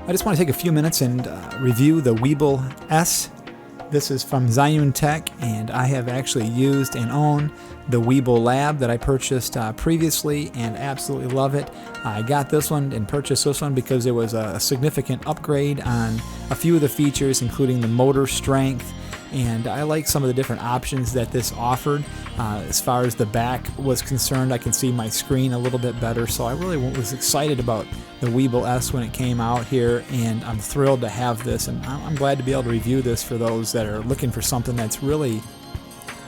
I just want to take a few minutes and review the Weebill S. This is from Zhiyun Tech, and I have actually used and own the Weebill Lab that I purchased previously and absolutely love it. I got this one and purchased this one because it was a significant upgrade on a few of the features, including the motor strength, and I like some of the different options that this offered. As far as the back was concerned, I can see my screen a little bit better, so I really was excited about the Weebill S when it came out here, and I'm thrilled to have this, and I'm glad to be able to review this for those that are looking for something that's really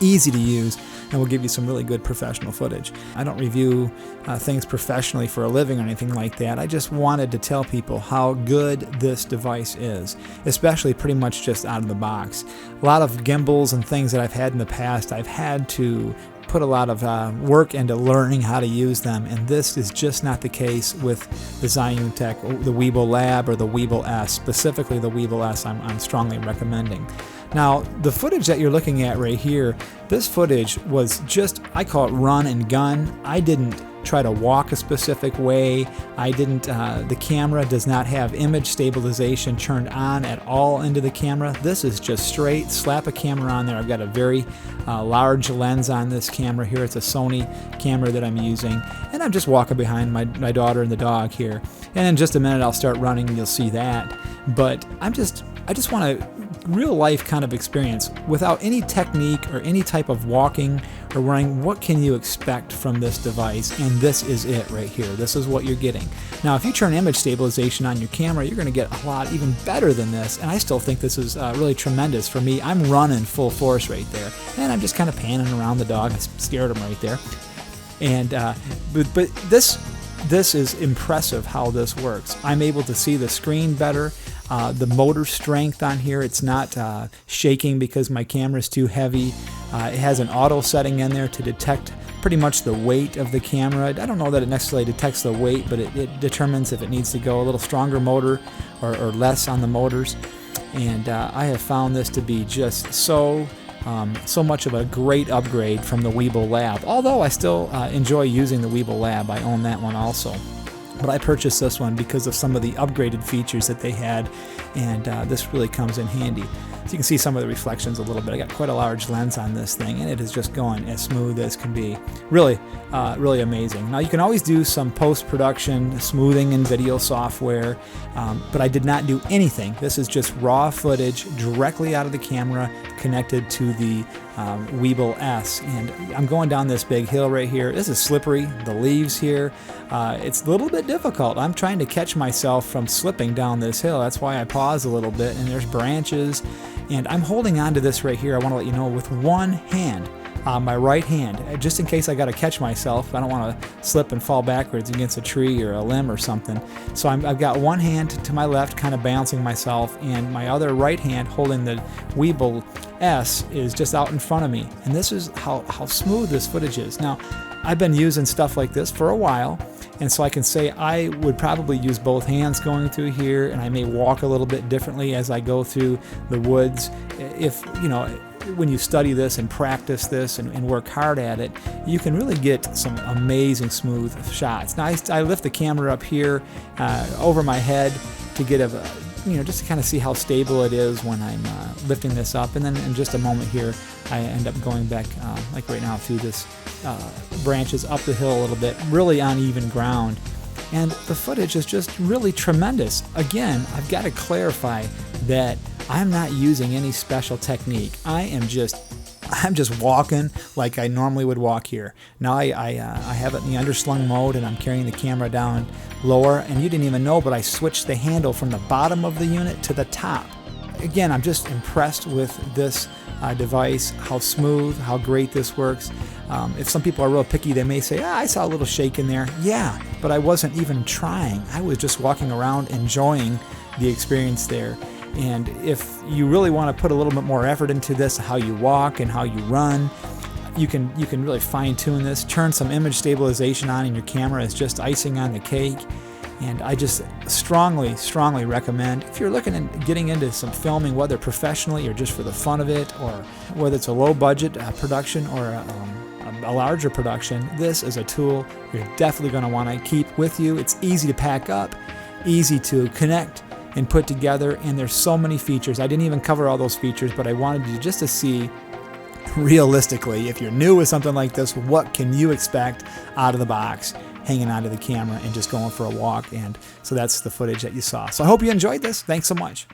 easy to use and will give you some really good professional footage. I don't review things professionally for a living or anything like that. I just wanted to tell people how good this device is, especially pretty much just out of the box. A lot of gimbals and things that I've had in the past, I've had to put a lot of work into learning how to use them, and this is just not the case with the Zhiyun Tech, the Weebill Lab, or the Weebill S. Specifically the Weebill S I'm strongly recommending. Now, the footage that you're looking at right here, this footage was just, I call it run and gun. I didn't try to walk a specific way. I didn't, the camera does not have image stabilization turned on at all into the camera. This is just straight, slap a camera on there. I've got a very large lens on this camera here. It's a Sony camera that I'm using. And I'm just walking behind my daughter and the dog here. And in just a minute I'll start running and you'll see that. But I just want a real life kind of experience without any technique or any type of walking or running. What can you expect from this device? And this is it right here. This is what you're getting. Now, if you turn image stabilization on your camera, you're going to get a lot even better than this, and I still think this is really tremendous for me. I'm running full force right there, and I'm just kind of panning around the dog. I scared him right there. And but this is impressive how this works. I'm able to see the screen better. The motor strength on here, it's not shaking because my camera is too heavy. It has an auto setting in there to detect pretty much the weight of the camera. I don't know that it necessarily detects the weight, but it determines if it needs to go a little stronger motor or less on the motors. And I have found this to be just so much of a great upgrade from the Weebill Lab. Although I still enjoy using the Weebill Lab. I own that one also. But I purchased this one because of some of the upgraded features that they had, and this really comes in handy. So you can see some of the reflections a little bit. I got quite a large lens on this thing, and it is just going as smooth as can be. Really, really amazing. Now you can always do some post-production smoothing in video software, but I did not do anything. This is just raw footage directly out of the camera connected to the Weebill S. And I'm going down this big hill right here. This is slippery, the leaves here. It's a little bit difficult. I'm trying to catch myself from slipping down this hill. That's why I pause a little bit, and there's branches. And I'm holding on to this right here, I want to let you know, with one hand, my right hand, just in case I got to catch myself. I don't want to slip and fall backwards against a tree or a limb or something. So I've got one hand to my left kind of balancing myself, and my other right hand holding the Weebill S is just out in front of me. And this is how smooth this footage is. Now, I've been using stuff like this for a while, and so I can say I would probably use both hands going through here, and I may walk a little bit differently as I go through the woods. If, you know, when you study this and practice this and work hard at it, you can really get some amazing smooth shots. Now I lift the camera up here over my head to get just to kind of see how stable it is when I'm lifting this up, and then in just a moment here I end up going back like right now through this branches up the hill a little bit, really uneven ground, and the footage is just really tremendous. Again, I've got to clarify that I'm not using any special technique. I'm just walking like I normally would walk here. Now I have it in the underslung mode, and I'm carrying the camera down lower, and you didn't even know, but I switched the handle from the bottom of the unit to the top. Again, I'm just impressed with this device, how smooth, how great this works. If some people are real picky, they may say, I saw a little shake in there. Yeah, but I wasn't even trying. I was just walking around enjoying the experience there. And if you really want to put a little bit more effort into this, how you walk and how you run, you can really fine-tune this. Turn some image stabilization on in your camera. It's just icing on the cake. And I just strongly recommend, if you're looking at getting into some filming, whether professionally or just for the fun of it, or whether it's a low-budget production or a larger production, this is a tool you're definitely going to want to keep with you. It's easy to pack up, easy to connect and put together, and there's so many features. I didn't even cover all those features, but I wanted you just to see realistically, if you're new with something like this, what can you expect out of the box, hanging onto the camera and just going for a walk. And so that's the footage that you saw. So I hope you enjoyed this. Thanks so much.